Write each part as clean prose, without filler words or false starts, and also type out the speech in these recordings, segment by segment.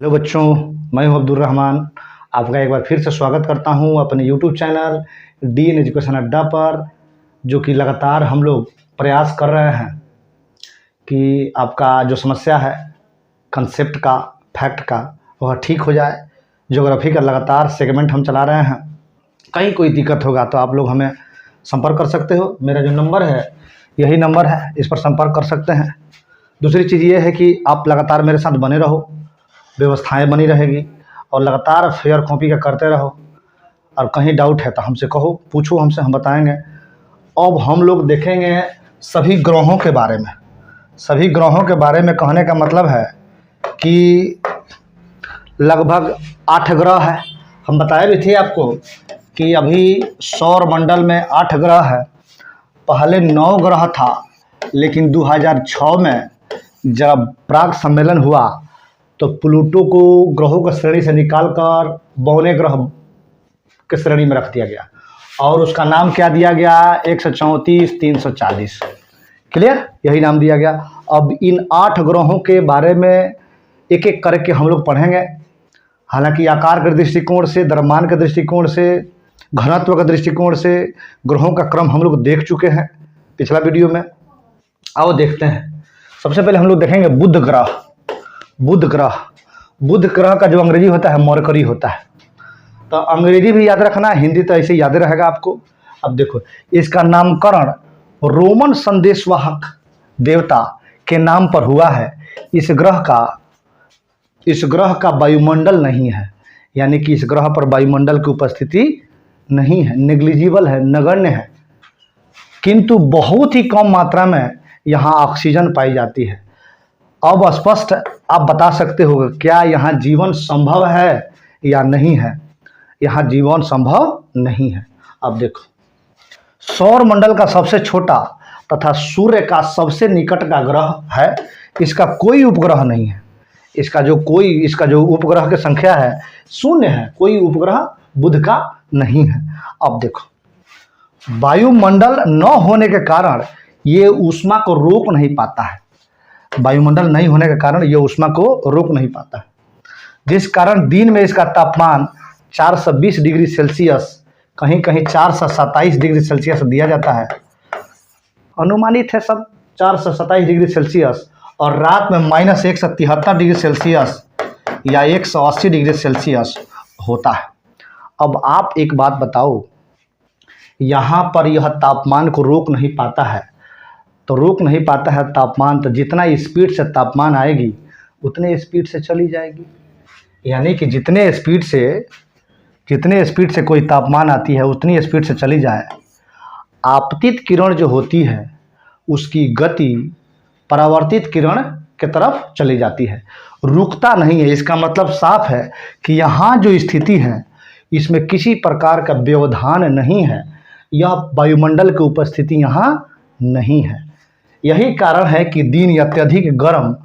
Hello बच्चों, मैं हूं अब्दुल रहमान। आपका एक बार फिर से स्वागत करता हूं अपने यूट्यूब चैनल DN एजुकेशन अड्डा पर, जो कि लगातार हम लोग प्रयास कर रहे हैं कि आपका जो समस्या है कंसेप्ट का, फैक्ट का, वह ठीक हो जाए। ज्योग्राफी का लगातार सेगमेंट हम चला रहे हैं। कहीं कोई दिक्कत होगा तो आप लोग हमें संपर्क कर सकते हो। मेरा जो नंबर है यही नंबर है, इस पर संपर्क कर सकते हैं। दूसरी चीज़ ये है कि आप लगातार मेरे साथ बने रहो, व्यवस्थाएं बनी रहेगी और लगातार फेयर कॉपी का करते रहो। और कहीं डाउट है तो हमसे कहो, पूछो हमसे, हम बताएंगे। अब हम लोग देखेंगे सभी ग्रहों के बारे में। सभी ग्रहों के बारे में कहने का मतलब है कि लगभग 8 ग्रह है। हम बताए भी थे आपको कि अभी सौर मंडल में 8 ग्रह है। पहले 9 ग्रह था, लेकिन 2006 में जब प्राग सम्मेलन हुआ तो प्लूटो को ग्रहों की श्रेणी से निकालकर 52वें ग्रह के श्रेणी में रख दिया गया और उसका नाम क्या दिया गया? 134, 340। क्लियर? यही नाम दिया गया। अब इन 8 ग्रहों के बारे में एक एक करके हम लोग पढ़ेंगे। हालांकि आकार के दृष्टिकोण से, द्रव्यमान के दृष्टिकोण से, घनत्व के दृष्टिकोण से ग्रहों का क्रम हम लोग देख चुके हैं पिछला वीडियो में। आओ देखते हैं। सबसे पहले हम लोग देखेंगे बुध ग्रह। बुध ग्रह का जो अंग्रेजी होता है मरकरी होता है। तो अंग्रेजी भी याद रखना, हिंदी तो ऐसे याद रहेगा आपको। अब देखो, इसका नामकरण रोमन संदेशवाहक देवता के नाम पर हुआ है। इस ग्रह का वायुमंडल नहीं है, यानी कि इस ग्रह पर वायुमंडल की उपस्थिति नहीं है, नेग्लिजिबल है, नगण्य है। किंतु बहुत ही कम मात्रा में यहाँ ऑक्सीजन पाई जाती है। अब स्पष्ट आप बता सकते हो क्या यहाँ जीवन संभव है या नहीं है? यहाँ जीवन संभव नहीं है। अब देखो, सौर मंडल का सबसे छोटा तथा सूर्य का सबसे निकट का ग्रह है। इसका कोई उपग्रह नहीं है। इसका जो उपग्रह की संख्या है 0 है। कोई उपग्रह बुध का नहीं है। अब देखो, वायुमंडल न होने के कारण ये ऊष्मा को रोक नहीं पाता है। वायुमंडल नहीं होने के कारण यह ऊष्मा को रोक नहीं पाता है, जिस कारण दिन में इसका तापमान 420 डिग्री सेल्सियस, कहीं कहीं 427 डिग्री सेल्सियस दिया जाता है। अनुमानित है सब 427 डिग्री सेल्सियस, और रात में -173 डिग्री सेल्सियस या 180 डिग्री सेल्सियस होता है। अब आप एक बात बताओ, यहाँ पर यह तापमान को रोक नहीं पाता है, तो रोक नहीं पाता है तापमान, तो जितना स्पीड से तापमान आएगी उतने स्पीड से चली जाएगी। यानी कि जितने स्पीड से कोई तापमान आती है उतनी स्पीड से चली जाए। आपतित किरण जो होती है उसकी गति परावर्तित किरण की तरफ चली जाती है, रुकता नहीं है। इसका मतलब साफ है कि यहाँ जो स्थिति है इसमें किसी प्रकार का व्यवधान नहीं है। यह वायुमंडल की उपस्थिति यहाँ नहीं है। यही कारण है कि दिन अत्यधिक गर्म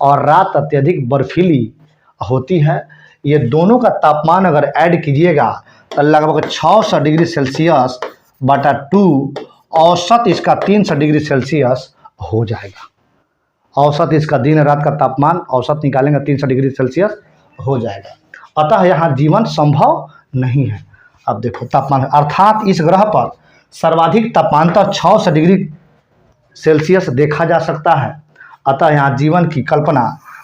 और रात अत्यधिक बर्फीली होती है। ये दोनों का तापमान अगर ऐड कीजिएगा तो लगभग 600 डिग्री सेल्सियस बटा 2, औसत इसका 300 डिग्री सेल्सियस हो जाएगा। औसत इसका दिन रात का तापमान औसत निकालेंगे 300 डिग्री सेल्सियस हो जाएगा। अतः यहाँ जीवन संभव नहीं है। अब देखो तापमान, अर्थात इस ग्रह पर सर्वाधिक तापमानता 600 डिग्री सेल्सियस देखा जा सकता है। अतः यहाँ जीवन की कल्पना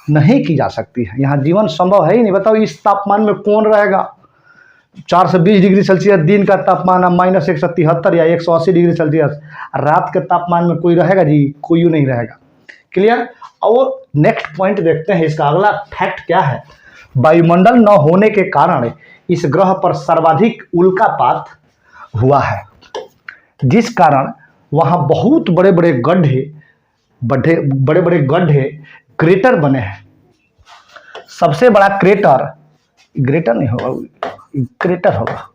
नहीं की जा सकती है। यहाँ जीवन संभव है ही नहीं। बताओ इस तापमान में कौन रहेगा? 420 डिग्री सेल्सियस दिन का तापमान, -173 या 180 डिग्री सेल्सियस रात के तापमान में कोई रहेगा जी? कोई नहीं रहेगा। क्लियर? और नेक्स्ट पॉइंट देखते हैं, इसका अगला फैक्ट क्या है। वायुमंडल न होने के कारण इस ग्रह पर सर्वाधिक उल्कापात हुआ है, जिस कारण वहाँ बहुत बड़े बड़े गड्ढे क्रेटर बने हैं। सबसे बड़ा क्रेटर होगा।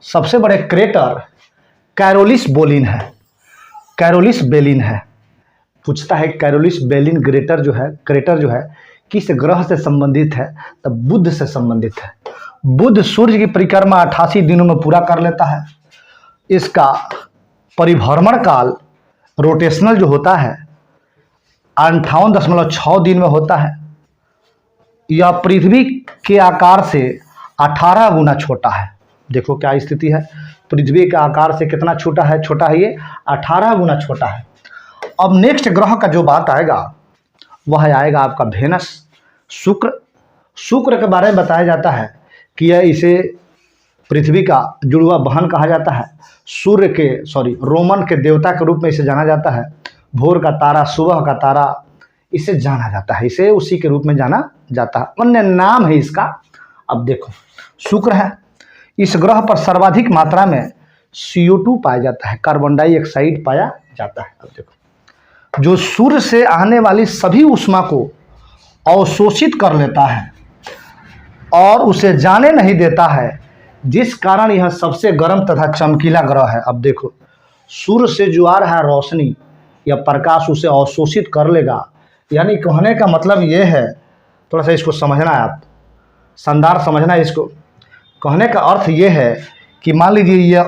सबसे बड़े क्रेटर कैरोलिस बेलिन है। पूछता है कैरोलिस बेलिन क्रेटर जो है किस ग्रह से संबंधित है? तो बुध से संबंधित है। बुध सूर्य की परिक्रमा 88 दिनों में पूरा कर लेता है। इसका परिभ्रमण काल रोटेशनल जो होता है 58.6 दिन में होता है। यह पृथ्वी के आकार से 18 गुना छोटा है। देखो क्या स्थिति है, पृथ्वी के आकार से कितना छोटा है ये 18 गुना छोटा है। अब नेक्स्ट ग्रह का जो बात आएगा वह आएगा आपका वेनस, शुक्र के बारे में बताया जाता है कि यह इसे पृथ्वी का जुड़वा बहन कहा जाता है। रोमन के देवता के रूप में इसे जाना जाता है। भोर का तारा, सुबह का तारा इसे जाना जाता है, इसे उसी के रूप में जाना जाता है, अन्य नाम है इसका। अब देखो शुक्र है, इस ग्रह पर सर्वाधिक मात्रा में CO2 पाया जाता है, कार्बन डाइऑक्साइड पाया जाता है। अब देखो जो सूर्य से आने वाली सभी ऊष्मा को अवशोषित कर लेता है और उसे जाने नहीं देता है, जिस कारण यह सबसे गर्म तथा चमकीला ग्रह है। अब देखो सूर्य से जो आ रहा है रोशनी या प्रकाश उसे अवशोषित कर लेगा, यानी कहने का मतलब ये है, थोड़ा सा इसको समझना है, आप शानदार समझना है इसको। कहने का अर्थ ये है कि मान लीजिए यह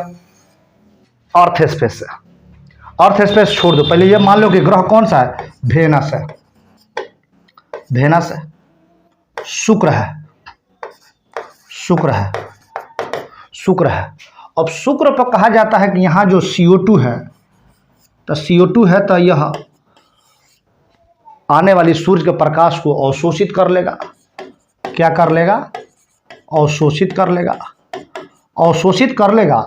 अर्थ स्पेस है, अर्थ स्पेस छोड़ दो, पहले यह मान लो कि ग्रह कौन सा है, वेनस है, वेनस है, शुक्र है, अब शुक्र पर कहा जाता है कि यहाँ जो CO2 है, तो CO2 है तो यह आने वाली सूर्य के प्रकाश को अवशोषित कर लेगा। क्या कर लेगा, अवशोषित कर लेगा, अवशोषित कर लेगा,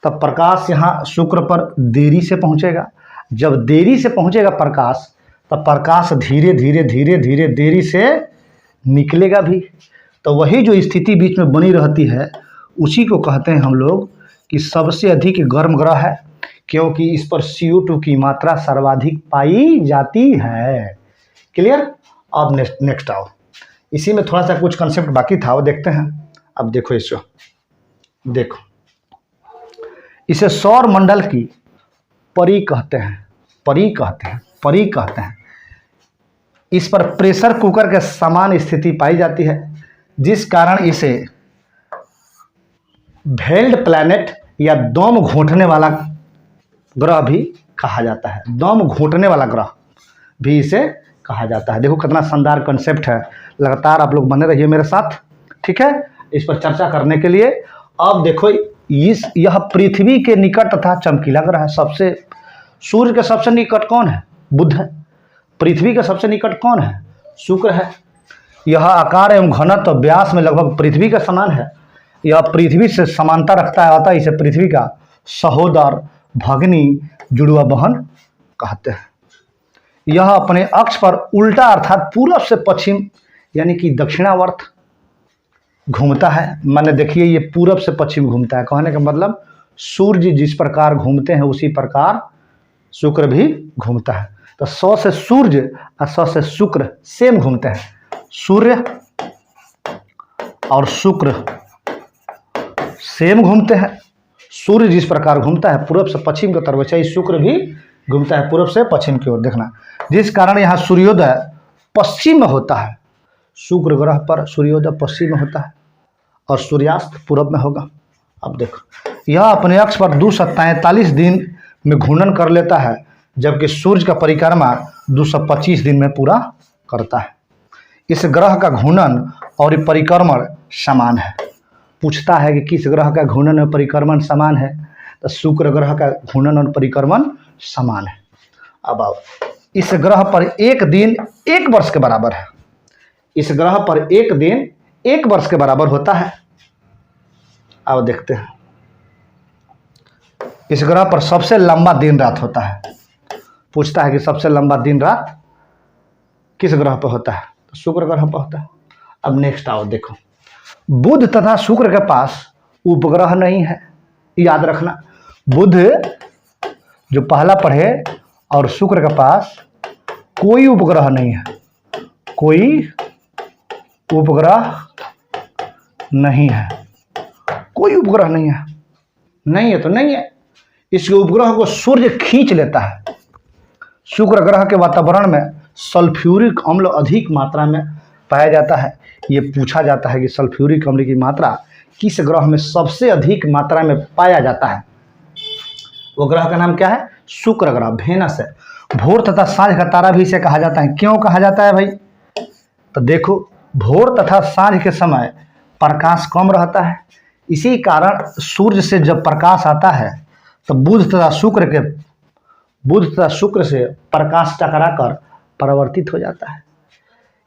तब प्रकाश यहाँ शुक्र पर देरी से पहुँचेगा। जब देरी से पहुँचेगा प्रकाश, तब प्रकाश धीरे धीरे धीरे धीरे देरी से निकलेगा भी। तो वही जो स्थिति बीच में बनी रहती है उसी को कहते हैं हम लोग कि सबसे अधिक गर्म ग्रह है, क्योंकि इस पर CO2 की मात्रा सर्वाधिक पाई जाती है। क्लियर। अब नेक्स्ट आओ, इसी में थोड़ा सा कुछ कंसेप्ट बाकी था वो देखते हैं। अब देखो इसको, देखो इसे सौर मंडल की परी कहते हैं, परी कहते हैं। इस पर प्रेशर कुकर के समान स्थिति पाई जाती है, जिस कारण इसे वेल्ड प्लैनेट या दम घोंटने वाला ग्रह भी कहा जाता है, दम घोंटने वाला ग्रह भी इसे कहा जाता है। देखो कितना शानदार कंसेप्ट है, लगातार आप लोग बने रहिए मेरे साथ, ठीक है, इस पर चर्चा करने के लिए। अब देखो यह पृथ्वी के निकट तथा चमकीला ग्रह है। सबसे सूर्य के सबसे निकट कौन है, बुध है। पृथ्वी के सबसे निकट कौन है, शुक्र है। यह आकार एवं घनत्व व्यास में लगभग पृथ्वी के समान है। यह पृथ्वी से समानता रखता है, अतः इसे पृथ्वी का सहोदर भगनी जुड़वा बहन कहते हैं। यह अपने अक्ष पर उल्टा अर्थात पूर्व से पश्चिम यानी कि दक्षिणावर्त घूमता है। माने देखिए ये पूरब से पश्चिम घूमता है, कहने का मतलब सूर्य जिस प्रकार घूमते हैं उसी प्रकार शुक्र भी घूमता है। तो 100 से सूर्य और 100 से शुक्र सेम घूमते हैं। सूर्य और शुक्र सेम घूमते हैं। सूर्य जिस प्रकार घूमता है पूर्व से पश्चिम की तरफ, वैसे ही शुक्र भी घूमता है पूर्व से पश्चिम की ओर। देखना, जिस कारण यहाँ सूर्योदय पश्चिम में होता है। शुक्र ग्रह पर सूर्योदय पश्चिम में होता है और सूर्यास्त पूर्व में होगा। अब देखो यह अपने अक्ष पर 243 दिन में घूर्णन कर लेता है, जबकि सूर्य का परिक्रमा 225 दिन में पूरा करता है। इस ग्रह का घूर्णन और परिक्रमण समान है। पूछता है कि किस ग्रह का घूर्णन और परिक्रमण समान है, तो शुक्र ग्रह का घूर्णन और परिक्रमण समान है। अब आओ, इस ग्रह पर एक दिन 1 वर्ष के बराबर है। इस ग्रह पर एक दिन 1 वर्ष के बराबर होता है। अब देखते हैं, इस ग्रह पर सबसे लंबा दिन रात होता है। पूछता है कि सबसे लंबा दिन रात किस ग्रह पर होता है, तो शुक्र ग्रह पर होता है। अब नेक्स्ट आओ, देखो बुध तथा शुक्र के पास उपग्रह नहीं है। याद रखना, बुध जो पहला पढ़े और शुक्र के पास कोई उपग्रह नहीं है, कोई उपग्रह नहीं है, कोई उपग्रह नहीं है। नहीं है तो नहीं है, इसके उपग्रह को सूर्य खींच लेता है। शुक्र ग्रह के वातावरण में सल्फ्यूरिक अम्ल अधिक मात्रा में पाया जाता है। ये पूछा जाता है कि सल्फ्यूरिक अम्ल की मात्रा किस ग्रह में सबसे अधिक मात्रा में पाया जाता है। वो ग्रह का नाम क्या है, शुक्र ग्रह, वेनस है। भोर तथा सांझ का तारा भी इसे कहा जाता है। क्यों कहा जाता है भाई, तो देखो भोर तथा सांझ के समय प्रकाश कम रहता है। इसी कारण सूर्य से जब प्रकाश आता है तो बुध तथा शुक्र से प्रकाश टकराकर परावर्तित हो जाता है।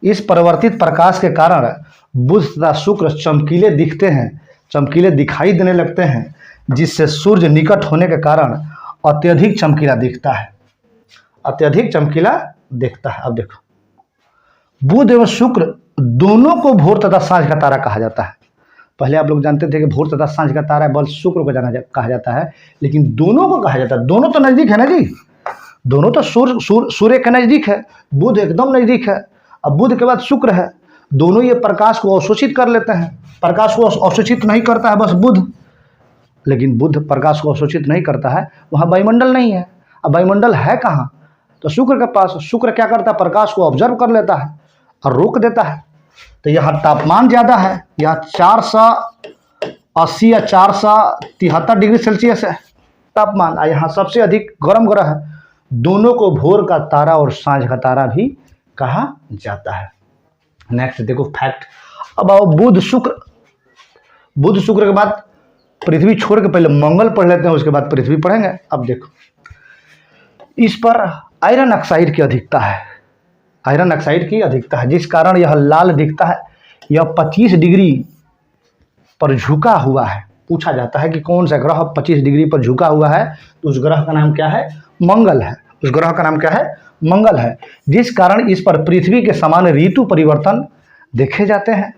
इस परिवर्तित प्रकाश के कारण बुध तथा शुक्र चमकीले दिखते हैं, चमकीले दिखाई देने लगते हैं, जिससे सूर्य निकट होने के कारण अत्यधिक चमकीला दिखता है, अत्यधिक चमकीला दिखता है। अब देखो, बुध एवं शुक्र दोनों को भोर तथा सांझ का तारा कहा जाता है। पहले आप लोग जानते थे कि भोर तथा सांझ का तारा बल शुक्र को कहा जाता है, लेकिन दोनों को कहा जाता है। दोनों तो नजदीक है ना जी, दोनों तो सूर्य के नजदीक है, बुध एकदम नजदीक है, अब बुध के बाद शुक्र है। दोनों ये प्रकाश को अवशोषित कर लेते हैं। प्रकाश को अवशोषित नहीं करता है बस बुध, लेकिन बुध प्रकाश को अवशोषित नहीं करता है, वहाँ वायुमंडल नहीं है। अब वायुमंडल है कहाँ? तो शुक्र के पास। शुक्र क्या करता है? प्रकाश को ऑब्जर्व कर लेता है और रोक देता है। तो यहाँ तापमान ज़्यादा है, यहाँ 480 या 473 डिग्री सेल्सियस है तापमान, और यहाँ सबसे अधिक गर्म ग्रह है। दोनों को भोर का तारा और सांझ का तारा भी कहा जाता है। नेक्स्ट देखो फैक्ट। अब आओ बुध शुक्र के बाद पृथ्वी छोड़ के पहले मंगल पढ़ लेते हैं, उसके बाद पृथ्वी पढ़ेंगे। अब देखो, इस पर आयरन ऑक्साइड की अधिकता है, आयरन ऑक्साइड की अधिकता है, जिस कारण यह लाल दिखता है। यह 25 डिग्री पर झुका हुआ है। पूछा जाता है कि कौन सा ग्रह 25 डिग्री पर झुका हुआ है, तो उस ग्रह का नाम क्या है? मंगल है। उस ग्रह का नाम क्या है? मंगल है, जिस कारण इस पर पृथ्वी के समान ऋतु परिवर्तन देखे जाते हैं।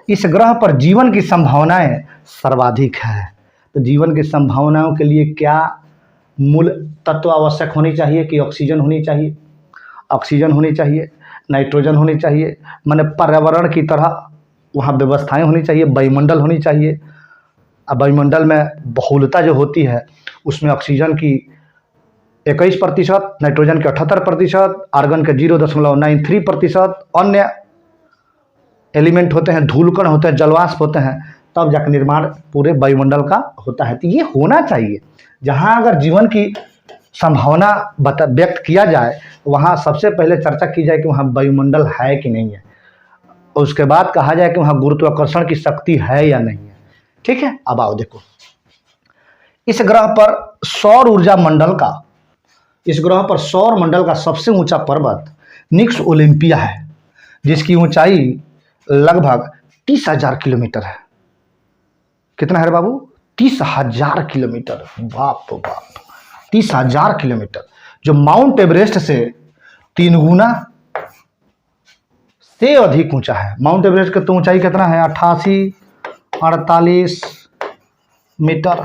इस ग्रह पर जीवन की संभावनाएं सर्वाधिक है। तो जीवन की संभावनाओं के लिए क्या मूल तत्व आवश्यक होनी चाहिए? कि ऑक्सीजन होनी चाहिए, ऑक्सीजन होनी चाहिए, नाइट्रोजन होनी चाहिए, माने पर्यावरण की तरह वहाँ व्यवस्थाएं होनी चाहिए, वायुमंडल होनी चाहिए। अब वायुमंडल में बहुलता जो होती है उसमें ऑक्सीजन की 21%, नाइट्रोजन के 78%, आर्गन के 0.93%, अन्य एलिमेंट होते हैं, धूलकण होते हैं, जलवाष्प होते हैं, तब जाकर निर्माण पूरे वायुमंडल का होता है। तो ये होना चाहिए। जहाँ अगर जीवन की संभावना व्यक्त किया जाए, वहाँ सबसे पहले चर्चा की जाए कि वहाँ वायुमंडल है कि नहीं है, और उसके बाद कहा जाए कि वहाँ गुरुत्वाकर्षण की शक्ति है या नहीं है। ठीक है। अब आओ देखो, इस ग्रह पर सौर ऊर्जा मंडल का इस ग्रह पर सौर मंडल का सबसे ऊंचा पर्वत निक्स ओलिम्पिया है, जिसकी ऊंचाई लगभग 30,000 किलोमीटर है। कितना है बाबू? 30,000 किलोमीटर। बाप रे बाप, 30,000 किलोमीटर, जो माउंट एवरेस्ट से 3 गुना से अधिक ऊंचा है। माउंट एवरेस्ट की तो ऊंचाई कितना है? 88-48 मीटर।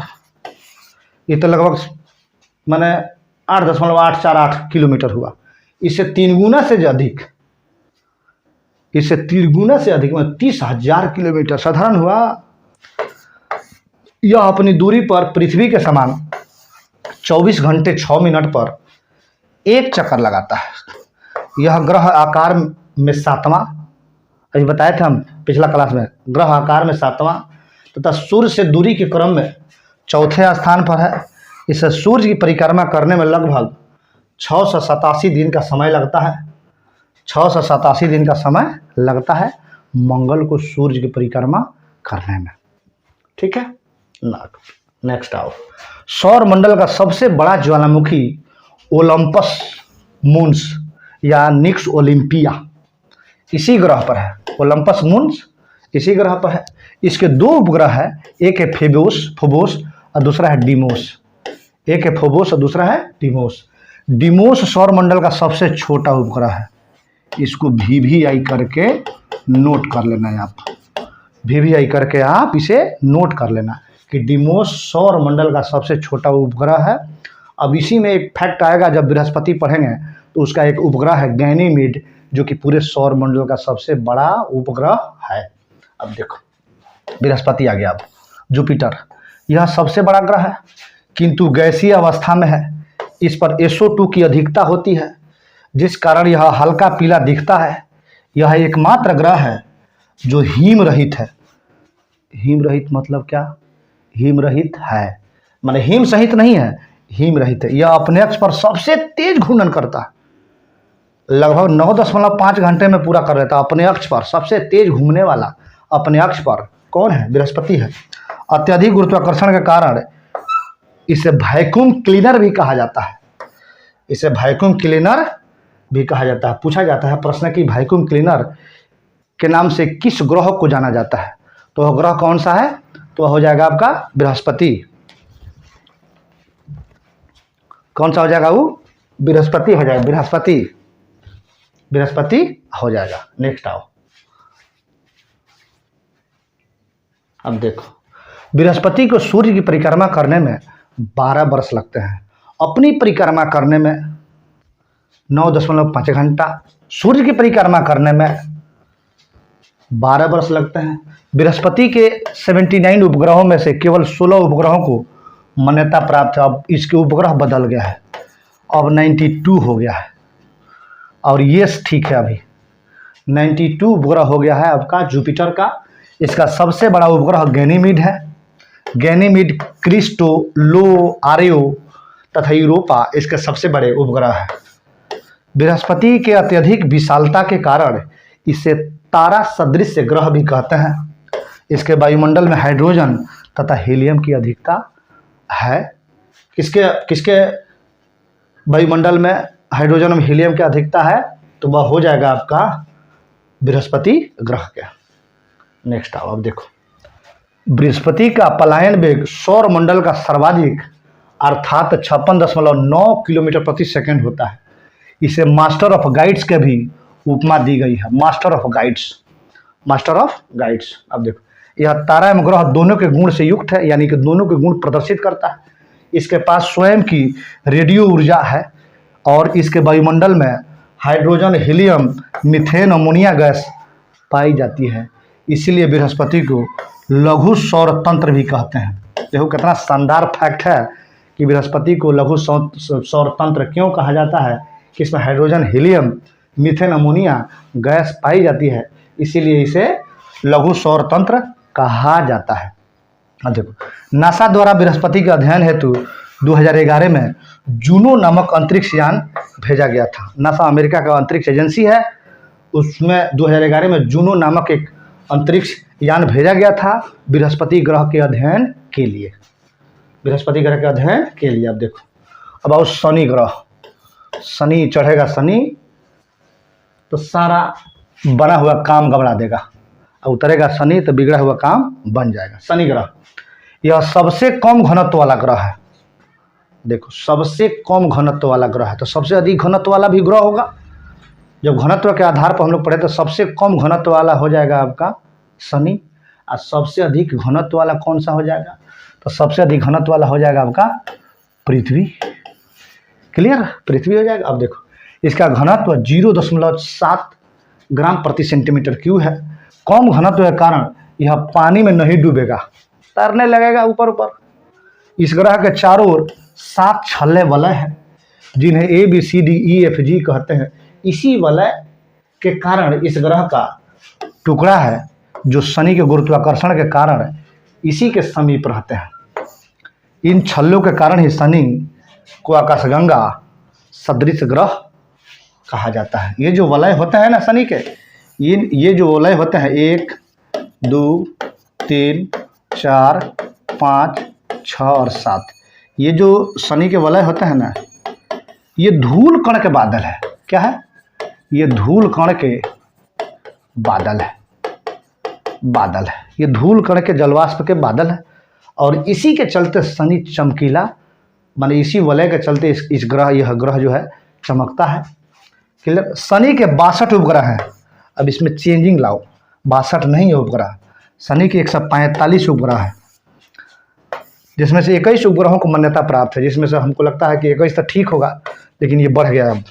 ये तो लगभग मैंने 8.848 किलोमीटर हुआ। इससे 3 गुना से अधिक, इससे 3 गुना से अधिक, मतलब 30,000 किलोमीटर साधारण हुआ। यह अपनी दूरी पर पृथ्वी के समान 24 घंटे 6 मिनट पर एक चक्कर लगाता है। यह ग्रह आकार में 7वां, अभी बताए थे हम पिछला क्लास में, ग्रह आकार में 7वां तथा सूर्य से दूरी के क्रम में 4थे स्थान पर है। इसे सूर्य की परिक्रमा करने में लगभग 687 दिन का समय लगता है। 687 दिन का समय लगता है मंगल को सूर्य की परिक्रमा करने में। ठीक है। नेक्स्ट आओ, सौर मंडल का सबसे बड़ा ज्वालामुखी ओलंपस मून्स या निक्स ओलिम्पिया इसी ग्रह पर है। ओलंपस मून्स इसी ग्रह पर है। इसके 2 उपग्रह है, एक है फोबोस और दूसरा है डीमोस। एक है फोबोस और दूसरा है डीमोस। डीमोस सौर मंडल का सबसे छोटा उपग्रह है। इसको VVI करके नोट कर लेना है आप। VVI करके आप इसे नोट कर लेना कि डीमोस सौर मंडल का सबसे छोटा उपग्रह है। अब इसी में एक फैक्ट आएगा जब बृहस्पति पढ़ेंगे, तो उसका एक उपग्रह है गैनीमीड, जो कि पूरे सौर मंडल का सबसे बड़ा उपग्रह है। अब देखो, बृहस्पति आ गया। अब जुपिटर, यह सबसे बड़ा ग्रह है, किंतु गैसीय अवस्था में है। इस पर SO2 की अधिकता होती है, जिस कारण यह हल्का पीला दिखता है। यह एकमात्र ग्रह है जो हिम रहित है। हिम रहित मतलब क्या? हिम रहित है माने हिम सहित नहीं है, हिम रहित है। यह अपने अक्ष पर सबसे तेज घूर्णन करता है। लगभग 9.5 घंटे में पूरा कर लेता है। अपने अक्ष पर सबसे तेज घूमने वाला अपने अक्ष पर कौन है? बृहस्पति है। अत्यधिक गुरुत्वाकर्षण के कारण इसे वैक्यूम क्लीनर भी कहा जाता है। इसे वैक्यूम क्लीनर भी कहा जाता है। पूछा जाता है प्रश्न कि वैक्यूम क्लीनर के नाम से किस ग्रह को जाना जाता है? तो वह ग्रह कौन सा है? तो वह हो जाएगा आपका बृहस्पति। कौन सा हो जाएगा? वो बृहस्पति हो जाएगा। बृहस्पति हो जाएगा। नेक्स्ट आओ। अब देखो, बृहस्पति को सूर्य की परिक्रमा करने में 12 वर्ष लगते हैं। अपनी परिक्रमा करने में 9.5 घंटा, सूर्य की परिक्रमा करने में 12 वर्ष लगते हैं। बृहस्पति के 79 उपग्रहों में से केवल 16 उपग्रहों को मान्यता प्राप्त है। अब इसके उपग्रह बदल गया है, अब 92 हो गया है। और ये ठीक है, अभी 92 उपग्रह हो गया है आपका जुपिटर का। इसका सबसे बड़ा उपग्रह गैनीमीड है। गैनीमीड, क्रिस्टो, लो, आर्यो तथा यूरोपा इसके सबसे बड़े उपग्रह है। बृहस्पति के अत्यधिक विशालता के कारण इसे तारा सदृश ग्रह भी कहते हैं। इसके वायुमंडल में हाइड्रोजन तथा हीलियम की अधिकता है। किसके वायुमंडल में हाइड्रोजन और हीलियम की अधिकता है? तो वह हो जाएगा आपका बृहस्पति ग्रह के। नेक्स्ट आओ। अब देखो, बृहस्पति का पलायन वेग सौर मंडल का सर्वाधिक अर्थात 56.9 किलोमीटर प्रति सेकंड होता है। इसे मास्टर ऑफ गाइड्स के भी उपमा दी गई है। Master of guides. अब देखो, यह तारा एवं ग्रह दोनों के गुण से युक्त है, यानी कि दोनों के गुण प्रदर्शित करता है। इसके पास स्वयं की रेडियो ऊर्जा है और इसके वायुमंडल में hydrogen, helium, methane, ammonia gas पाई जाती है। इसीलिए बृहस्पति को लघु सौर तंत्र भी कहते हैं। देखो कितना शानदार फैक्ट है कि बृहस्पति को लघु सौर तंत्र क्यों कहा जाता है कि इसमें hydrogen, helium, methane, ammonia gas पाई जाती है, इसीलिए इसे लघु सौर तंत्र कहा जाता है। अब देखो, नासा द्वारा बृहस्पति के अध्ययन हेतु 2011 में जूनो नामक अंतरिक्ष यान भेजा गया था। नासा अमेरिका का अंतरिक्ष एजेंसी है, उसमें 2011 में जूनो नामक एक अंतरिक्ष यान भेजा गया था बृहस्पति ग्रह के अध्ययन के लिए। अब देखो, अब आओ शनि ग्रह। शनि चढ़ेगा, शनि तो सारा बना हुआ काम गबड़ा देगा, और उतरेगा शनि तो बिगड़ा हुआ काम बन जाएगा। शनि ग्रह यह सबसे कम घनत्व वाला ग्रह है। देखो, सबसे कम घनत्व वाला ग्रह है, तो सबसे अधिक घनत्व वाला भी ग्रह होगा। जब घनत्व के आधार पर हम लोग पढ़े तो सबसे कम घनत्व वाला हो जाएगा आपका शनि, और सबसे अधिक घनत्व वाला कौन सा हो जाएगा? तो सबसे अधिक घनत्व वाला हो जाएगा आपका पृथ्वी। क्लियर? पृथ्वी हो जाएगा। अब देखो, इसका घनत्व 0.7 ग्राम प्रति सेंटीमीटर क्यूब है। कम घनत्व के कारण यह पानी में नहीं डूबेगा, तैरने लगेगा ऊपर ऊपर। इस ग्रह के चारों ओर 7 छल्ले वलय हैं, जिन्हें ABCDEFG कहते हैं। इसी वलय के कारण इस ग्रह का टुकड़ा है जो शनि के गुरुत्वाकर्षण के कारण इसी के समीप रहते हैं। इन छल्लों के कारण ही शनि को आकाशगंगा सदृश ग्रह कहा जाता है। ये जो वलय होते हैं ना शनि के, ये जो वलय होते हैं 1, 2, 3, 4, 5, 6 और 7, ये जो शनि के वलय होते हैं ना, ये धूल कण के बादल है। क्या है? ये धूल कण के बादल है। ये धूल कण के जलवाष्प के बादल है, और इसी के चलते शनि चमकीला, माने इसी वलय के चलते यह ग्रह जो है चमकता है। क्लियर? शनि के 62 उपग्रह हैं। अब इसमें चेंजिंग लाओ, 62 नहीं है उपग्रह। शनि के 145 उपग्रह है, जिसमें से 21 उपग्रहों को मान्यता प्राप्त है, जिसमें से हमको लगता है कि 21 तो ठीक होगा, लेकिन ये बढ़ गया अब।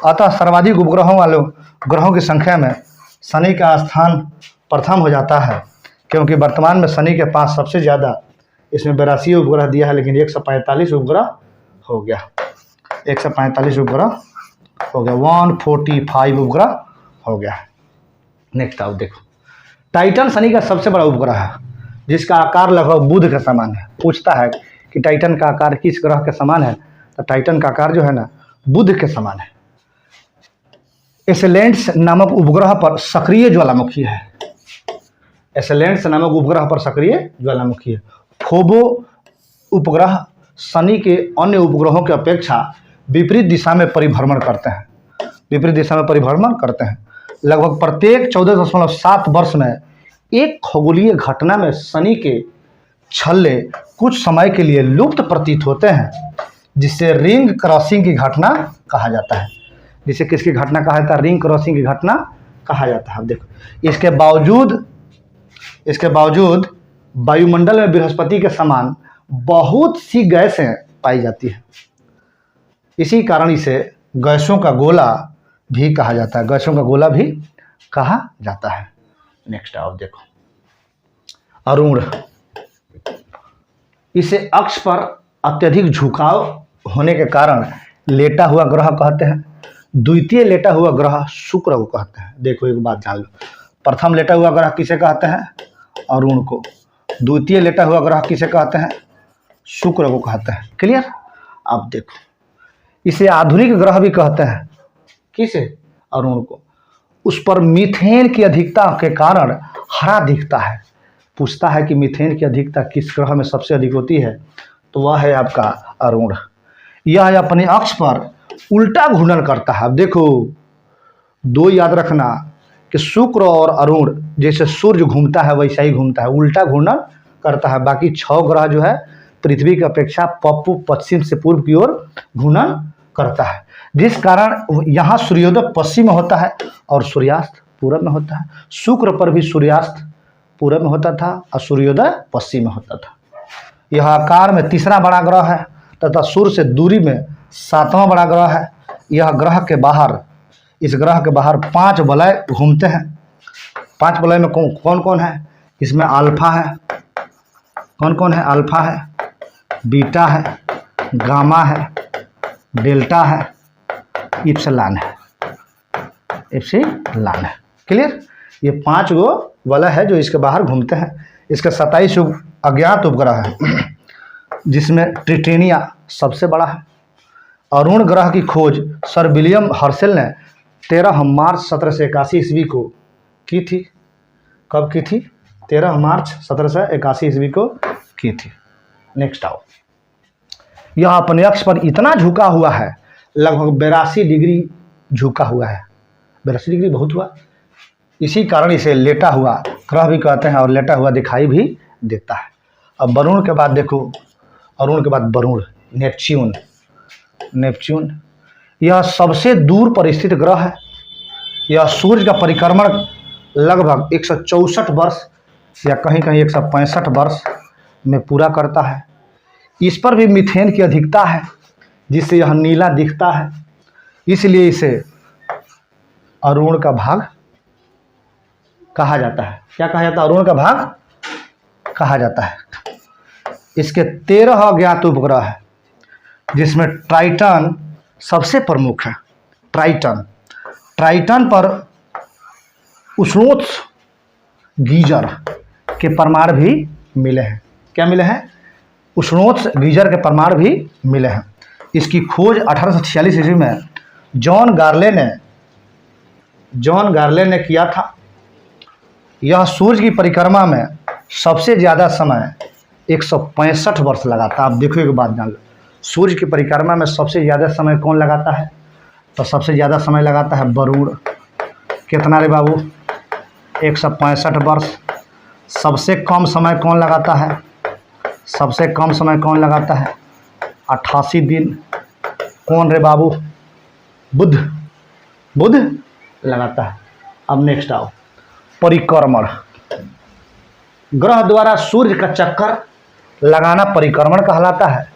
अतः सर्वाधिक उपग्रहों वालों ग्रहों की संख्या में शनि का स्थान प्रथम हो जाता है, क्योंकि वर्तमान में शनि के पास सबसे ज़्यादा, इसमें 82 उपग्रह दिया है, लेकिन 145 उपग्रह हो गया। 145 उपग्रह हो गया, 145 उपग्रह हो गया। नेक्स्ट आप देखो, टाइटन शनि का सबसे बड़ा उपग्रह है, जिसका आकार लगभग बुध के समान है। पूछता है कि टाइटन का आकार किस ग्रह के समान है, तो टाइटन का आकार जो है ना बुध के समान है। एसेलेंट्स नामक उपग्रह पर सक्रिय ज्वालामुखी है। एसेलेंट्स नामक उपग्रह पर सक्रिय ज्वालामुखी है। फोबो उपग्रह शनि के अन्य उपग्रहों की अपेक्षा विपरीत दिशा में परिभ्रमण करते हैं। विपरीत दिशा में परिभ्रमण करते हैं। लगभग प्रत्येक 14.7 वर्ष में एक खगोलीय घटना में शनि के छल्ले कुछ समय के लिए लुप्त प्रतीत होते हैं, जिसे रिंग क्रॉसिंग की घटना कहा जाता है। जिसे किसकी घटना कहा जाता है? रिंग क्रॉसिंग की घटना कहा जाता है। अब देखो, इसके बावजूद वायुमंडल में बृहस्पति के समान बहुत सी गैसें पाई जाती है। इसी कारण इसे गैसों का गोला भी कहा जाता है। गैसों का गोला भी कहा जाता है। नेक्स्ट आप देखो, अरुण। इसे अक्ष पर अत्यधिक झुकाव होने के कारण लेटा हुआ ग्रह कहते हैं। द्वितीय लेटा हुआ ग्रह शुक्र को कहते हैं। देखो एक बात जान लो, प्रथम लेटा हुआ ग्रह किसे कहते हैं? अरुण को। द्वितीय लेटा हुआ ग्रह किसे कहते हैं? शुक्र को कहते हैं। क्लियर? अब देखो, इसे आधुनिक ग्रह भी कहते हैं। किसे? अरुण को। उस पर मीथेन की अधिकता के कारण हरा दिखता है। पूछता है कि मीथेन की अधिकता किस ग्रह में सबसे अधिक होती है, तो वह है आपका अरुण। यह अपने अक्ष पर उल्टा घूर्णन करता है। अब देखो, दो याद रखना कि शुक्र और अरुण जैसे सूर्य घूमता है वैसा ही घूमता है, उल्टा घूर्णन करता है। बाकी 6 ग्रह जो है पृथ्वी की अपेक्षा पश्चिम से पूर्व की ओर घूर्णन करता है, जिस कारण यहाँ सूर्योदय पश्चिम में होता है और सूर्यास्त पूरब में होता है। शुक्र पर भी सूर्यास्त पूरब में होता था और सूर्योदय पश्चिम में होता था। यह आकार में तीसरा बड़ा ग्रह है तथा सूर्य से दूरी में 7वां बड़ा ग्रह है। यह ग्रह के बाहर, इस ग्रह के बाहर 5 वलय घूमते हैं। 5 वलय में कौन कौन है? इसमें अल्फा है। कौन कौन है? अल्फा है, बीटा है, गामा है, डेल्टा है, इप्सिलॉन है। इप्सिलॉन है। क्लियर? ये 5 गो वलय है जो इसके बाहर घूमते हैं। इसके 27 अज्ञात उपग्रह है, जिसमें ट्रिटेनिया सबसे बड़ा है। अरुण ग्रह की खोज सर विलियम हर्शेल ने 13 मार्च 1781 ईस्वी को की थी। कब की थी? 13 मार्च 1781 ईस्वी को की थी। नेक्स्ट आओ, यह अपने अक्ष पर इतना झुका हुआ है, लगभग 82 डिग्री झुका हुआ है। 82 डिग्री बहुत हुआ। इसी कारण इसे लेटा हुआ ग्रह भी कहते हैं और लेटा हुआ दिखाई भी देता है। अब वरुण के बाद देखो, अरुण के बाद वरुण, नेपच्यून। नेपच्यून यह सबसे दूर पर स्थित ग्रह है। यह सूर्य का परिक्रमण लगभग 164 वर्ष या कहीं कहीं 165 वर्ष में पूरा करता है। इस पर भी मीथेन की अधिकता है, जिससे यह नीला दिखता है। इसलिए इसे अरुण का भाग कहा जाता है। क्या कहा जाता है? अरुण का भाग कहा जाता है। इसके 13 अज्ञात उपग्रह है, जिसमें ट्राइटन सबसे प्रमुख है। ट्राइटन पर उष्णोत्स गीजर के परमाणु भी मिले हैं। क्या मिले हैं? उष्णोत्स गीजर के परमाणु भी मिले हैं। इसकी खोज 1846 ईस्वी में जॉन गार्ले ने किया था। यह सूर्य की परिक्रमा में सबसे ज़्यादा समय 165 वर्ष लगाता है। आप देखो एक बात जान लो, सूर्य की परिक्रमा में सबसे ज़्यादा समय कौन लगाता है? तो सबसे ज़्यादा समय लगाता है वरुण। कितना रे बाबू? 165 वर्ष। सबसे कम समय कौन लगाता है? सबसे कम समय कौन लगाता है? 88 दिन। कौन रे बाबू? बुध लगाता है। अब नेक्स्ट आओ, परिक्रमण। ग्रह द्वारा सूर्य का चक्कर लगाना परिक्रमण कहलाता है।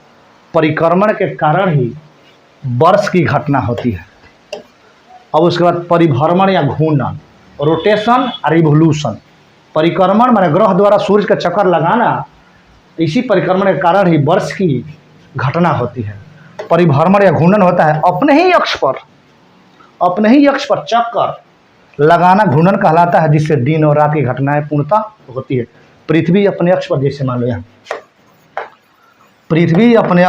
परिक्रमण के कारण ही वर्ष की घटना होती है। अब उसके बाद परिभ्रमण या घूर्णन, रोटेशन और रिवोल्यूशन। परिक्रमण माने ग्रह द्वारा सूर्य का चक्कर लगाना, इसी परिक्रमण के कारण ही वर्ष की घटना होती है। परिभ्रमण या घूर्णन होता है अपने ही अक्ष पर चक्कर लगाना, घूर्णन कहलाता है, जिससे दिन और रात की घटनाएं पूर्णतः होती है। पृथ्वी अपने अक्ष पर, जैसे मान लो यहाँ पृथ्वी अपने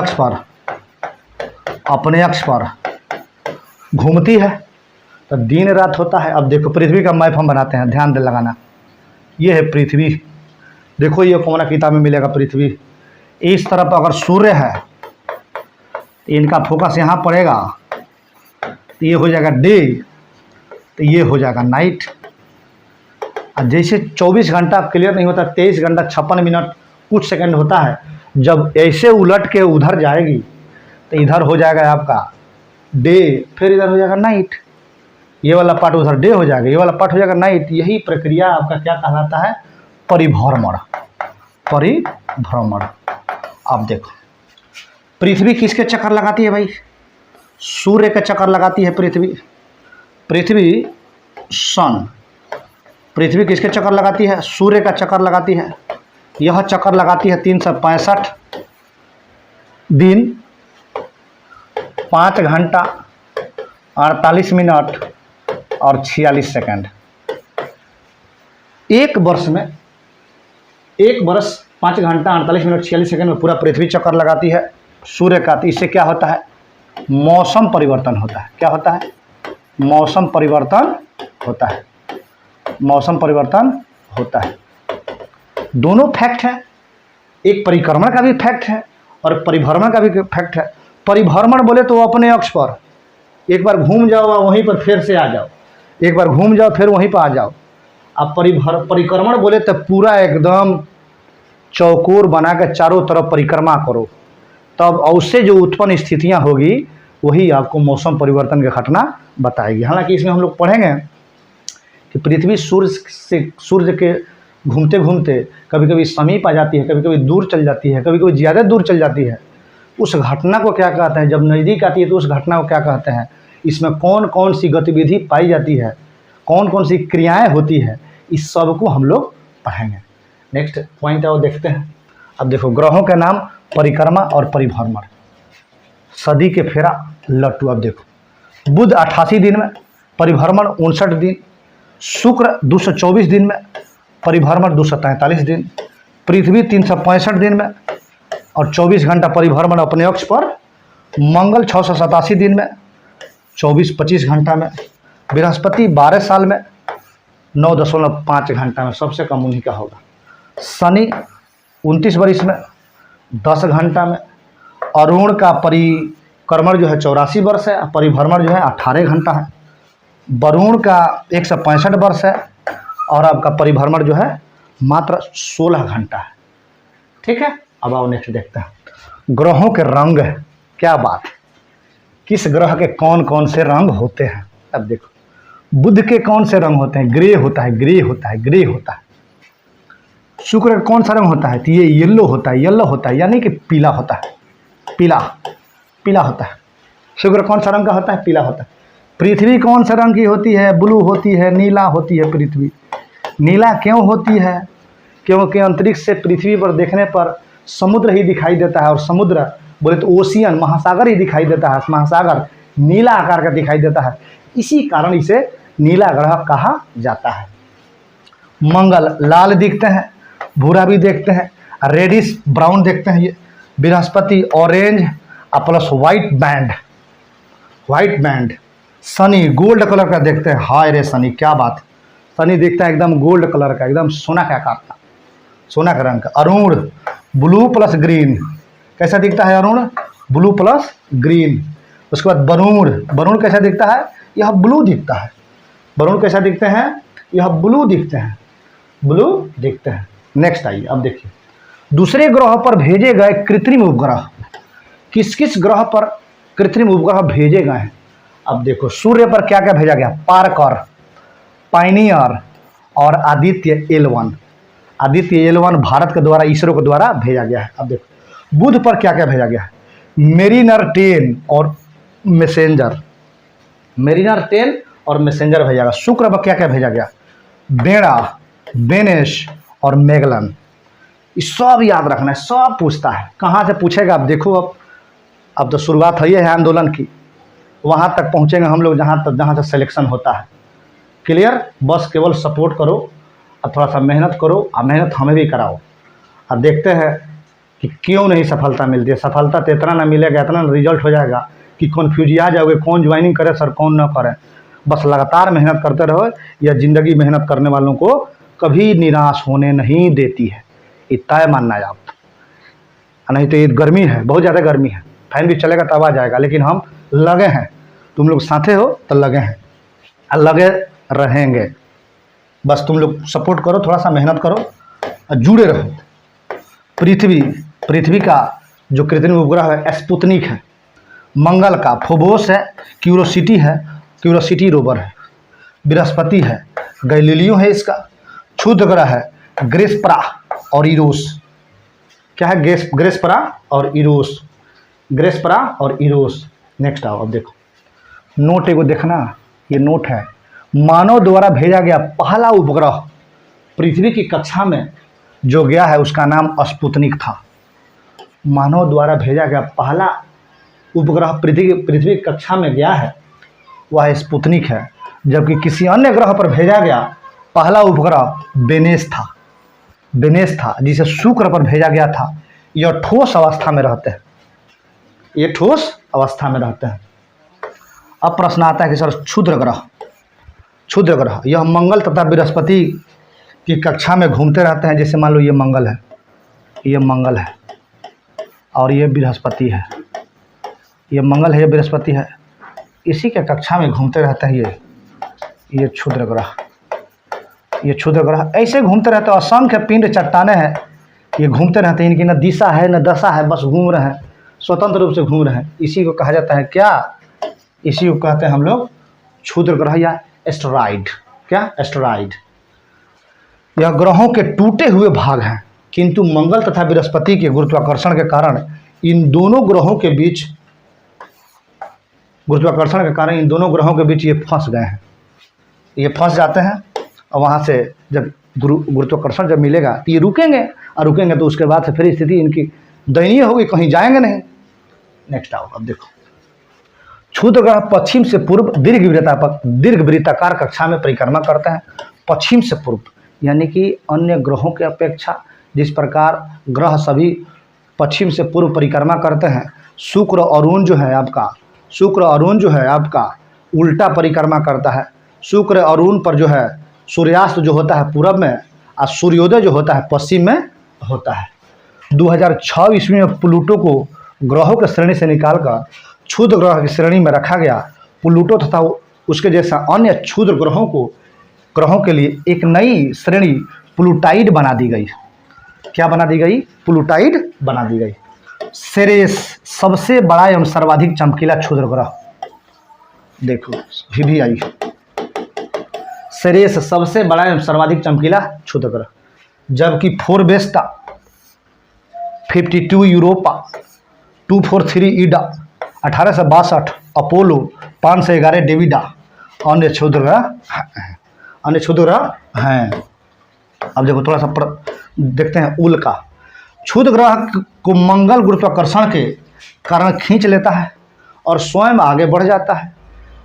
अक्ष पर घूमती है तो दिन रात होता है। अब देखो पृथ्वी का मैप हम बनाते हैं, ध्यान दे लगाना। ये है पृथ्वी, देखो ये कौन किताब में मिलेगा पृथ्वी। इस तरफ अगर सूर्य है तो इनका फोकस यहाँ पड़ेगा, तो ये हो जाएगा डे, तो ये हो जाएगा नाइट। और जैसे 24 घंटा क्लियर नहीं होता, 23 घंटा 56 मिनट कुछ सेकंड होता है, जब ऐसे उलट के उधर जाएगी तो इधर हो जाएगा आपका डे, फिर इधर हो जाएगा नाइट। ये वाला पार्ट उधर डे हो जाएगा, ये वाला पार्ट हो जाएगा नाइट। यही प्रक्रिया आपका क्या कहलाता है? परिभ्रमण। परिभ्रमण। अब देखो पृथ्वी किसके चक्कर लगाती है भाई? सूर्य के चक्कर लगाती है पृथ्वी। पृथ्वी सन, पृथ्वी किसके चक्कर लगाती है? सूर्य का चक्कर लगाती है। यह चक्कर लगाती है 365 दिन 5 घंटा 48 मिनट और 46 सेकंड। एक वर्ष में, एक वर्ष 5 घंटा 48 मिनट 46 सेकंड में पूरा पृथ्वी चक्कर लगाती है सूर्य का। तो इससे क्या होता है? मौसम परिवर्तन होता है। क्या होता है? मौसम परिवर्तन होता है। मौसम परिवर्तन होता है। दोनों फैक्ट है, एक परिक्रमण का भी फैक्ट है और परिभ्रमण का भी फैक्ट है। परिभ्रमण बोले तो अपने अक्ष पर एक बार घूम जाओ और वहीं पर फिर से आ जाओ, एक बार घूम जाओ फिर वहीं पर आ जाओ। अब परिक्रमण बोले तो पूरा एकदम चौकोर बना के चारों तरफ परिक्रमा करो, तब उससे जो उत्पन्न स्थितियां होगी वही आपको मौसम परिवर्तन की घटना बताएगी। हालांकि इसमें हम लोग पढ़ेंगे कि पृथ्वी सूर्य के घूमते घूमते कभी कभी समीप आ जाती है, कभी कभी दूर चल जाती है, कभी कभी ज़्यादा दूर चल जाती है। उस घटना को क्या कहते हैं? जब नज़दीक आती है तो उस घटना को क्या कहते हैं? इसमें कौन कौन सी गतिविधि पाई जाती है, कौन कौन सी क्रियाएं होती है, इस सब को हम लोग पढ़ेंगे। नेक्स्ट पॉइंट और देखते हैं। अब देखो ग्रहों के नाम परिक्रमा और परिभ्रमण। सदी के फेरा लट्टू। अब देखो बुध 88 दिन में, परिभ्रमण 59 दिन। शुक्र 224 दिन में, परिभ्रमण 243 दिन। पृथ्वी 365 दिन में और 24 घंटा परिभ्रमण अपने अक्ष पर। मंगल 687 दिन में, 24-25 घंटा में। बृहस्पति 12 साल में, 9.5 घंटा में, सबसे कम उन्हीं का होगा। शनि 29 वर्ष में, 10 घंटा में। अरुण का परिक्रमण जो है 84 वर्ष है, परिभ्रमण जो है 18 घंटा है। वरुण का 165 वर्ष है और आपका परिभ्रमण जो है मात्र 16 घंटा है। ठीक है, अब आओ नेक्स्ट देखते हैं। ग्रहों के रंग, क्या बात, किस ग्रह के कौन कौन से रंग होते हैं? अब देखो बुध के कौन से रंग होते हैं? ग्रे होता है, ग्रे होता है, ग्रे होता है। शुक्र का कौन सा रंग होता है? तो ये येलो होता है, येलो होता है, यानी कि पीला होता है, पीला, पीला होता है। शुक्र कौन सा रंग का होता है? पीला होता है। पृथ्वी कौन सा रंग की होती है? ब्लू होती है, नीला होती है पृथ्वी। नीला क्यों होती है? क्योंकि अंतरिक्ष से पृथ्वी पर देखने पर समुद्र ही दिखाई देता है, और समुद्र बोले तो ओशियन, महासागर ही दिखाई देता है। महासागर नीला आकार का दिखाई देता है, इसी कारण इसे नीला ग्रह कहा जाता है। मंगल लाल दिखते हैं, भूरा भी देखते हैं, रेडिश ब्राउन देखते हैं। ये Brihaspati orange plus white band, white band. Shani gold colour का देखते हैं। हाय रे शनि, क्या बात, शनि दिखता है एकदम गोल्ड कलर का, एकदम सोना का आकार का, सोना का रंग का। अरुण ब्लू प्लस ग्रीन, कैसा दिखता है अरुण? Blue plus green. उसके बाद वरुण, वरुण कैसा दिखता है? यह ब्लू दिखता है। वरुण कैसा दिखते हैं? यह ब्लू दिखते हैं, ब्लू दिखते हैं। नेक्स्ट आइए, अब देखिए दूसरे ग्रह पर भेजे गए कृत्रिम उपग्रह। किस किस ग्रह पर कृत्रिम उपग्रह भेजे गए हैं? अब देखो सूर्य पर क्या क्या भेजा गया? पार्कर, पायनियर और आदित्य L1। आदित्य L1 भारत के द्वारा, इसरो के द्वारा भेजा गया है। अब देखो बुध पर क्या क्या भेजा गया है? मेरिनर 10 और मैसेंजर, मेरिनर 10 और मैसेंजर भेजा गया। शुक्र पर क्या क्या भेजा गया? बेड़ा, बेनेश और मैगलन। ये सब याद रखना है, सब पूछता है। कहाँ से पूछेगा? अब देखो अब तो शुरुआत हुई है आंदोलन की, वहाँ तक पहुँचेंगे हम लोग जहाँ से सिलेक्शन होता है। क्लियर? बस केवल सपोर्ट करो और थोड़ा सा मेहनत करो, और मेहनत हमें भी कराओ, और देखते हैं कि क्यों नहीं सफलता मिलती है। सफलता तो इतना ना मिलेगा, इतना रिजल्ट हो जाएगा कि कन्फ्यूज आ जाओगे, कौन ज्वाइनिंग करे सर, कौन ना करे। बस लगातार मेहनत करते रहो। यह ज़िंदगी मेहनत करने वालों को कभी निराश होने नहीं देती है, ये तय मानना है आप। नहीं तो ये गर्मी है, बहुत ज़्यादा गर्मी है, फैन भी चलेगा तब आ जाएगा, लेकिन हम लगे हैं, तुम लोग साथे हो तो लगे हैं और लगे रहेंगे। बस तुम लोग सपोर्ट करो, थोड़ा सा मेहनत करो और जुड़े रहो। पृथ्वी का जो कृत्रिम उपग्रह है स्पुतनिक है, मंगल का फोबोस है, क्यूरोसिटी रोवर है, बृहस्पति है, गैलीलियो है, इसका क्षुद्र ग्रह है ग्रेस्परा और इरोस। क्या है? ग्रेस्परा और इरोस। नेक्स्ट आओ, अब देखो नोट एगो देखना, ये नोट है। मानव द्वारा भेजा गया पहला उपग्रह पृथ्वी की कक्षा में जो गया है उसका नाम स्पुतनिक था। मानव द्वारा भेजा गया पहला उपग्रह पृथ्वी की कक्षा में गया है वह स्पुतनिक है, जबकि किसी अन्य ग्रह पर भेजा गया पहला उपग्रह वेनस था, जिसे शुक्र पर भेजा गया था। यह ठोस अवस्था में रहते हैं। अब प्रश्न आता है कि सर क्षुद्र ग्रह यह मंगल तथा बृहस्पति की कक्षा में घूमते रहते हैं। जैसे मान लो ये मंगल है और ये बृहस्पति है, ये मंगल है, ये बृहस्पति है, इसी के कक्षा में घूमते रहते हैं। ये क्षुद्र ग्रह ऐसे घूमते रहते हैं। असंख्य पिंड चट्टाने हैं, ये घूमते रहते हैं, इनकी न दिशा है न दशा है, बस घूम रहे हैं, स्वतंत्र रूप से घूम रहे हैं। इसी को कहा जाता है क्या? इसी को कहते हैं हम लोग क्षुद्र ग्रह या एस्टेरॉइड। क्या? एस्टेरॉइड। यह ग्रहों के टूटे हुए भाग हैं, किंतु मंगल तथा बृहस्पति के गुरुत्वाकर्षण के कारण इन दोनों ग्रहों के बीच ये फंस गए हैं। ये फंस जाते हैं और वहाँ से जब गुरुत्वाकर्षण जब मिलेगा तो ये रुकेंगे तो उसके बाद से फिर स्थिति इनकी दयनीय होगी, कहीं जाएंगे नहीं। नेक्स्ट आओ, अब देखो क्षुद्र ग्रह पश्चिम से पूर्व दीर्घ वृत्ताकार कक्षा में परिक्रमा करते हैं। पश्चिम से पूर्व यानी कि अन्य ग्रहों की अपेक्षा जिस प्रकार ग्रह सभी पश्चिम से पूर्व परिक्रमा करते हैं, शुक्र अरुण जो है आपका उल्टा परिक्रमा करता है। शुक्र अरुण पर जो है सूर्यास्त जो होता है पूरब में और सूर्योदय जो होता है पश्चिम में होता है। 2006 ईस्वी में प्लूटो को ग्रहों की श्रेणी से निकालकर क्षुद्र ग्रह की श्रेणी में रखा गया। प्लूटो तथा उसके जैसा अन्य क्षुद्र ग्रहों के लिए एक नई श्रेणी प्लूटाइड बना दी गई। क्या बना दी गई? प्लूटाइड बना दी गई। सेरेस सबसे बड़ा एवं सर्वाधिक चमकीला क्षुद्र ग्रह, देखो VVI सेरेस सबसे बड़ा एवं सर्वाधिक चमकीला क्षुद्र ग्रह, जबकि फोरबेस्टा 52 यूरोपा 243 ईडा 1862 अपोलो 511 डेविडा अन्य क्षुद्र ग्रह हैं। अब देखो थोड़ा सा देखते हैं उल्का। क्षुद्र ग्रह को मंगल गुरुत्वाकर्षण के कारण खींच लेता है और स्वयं आगे बढ़ जाता है।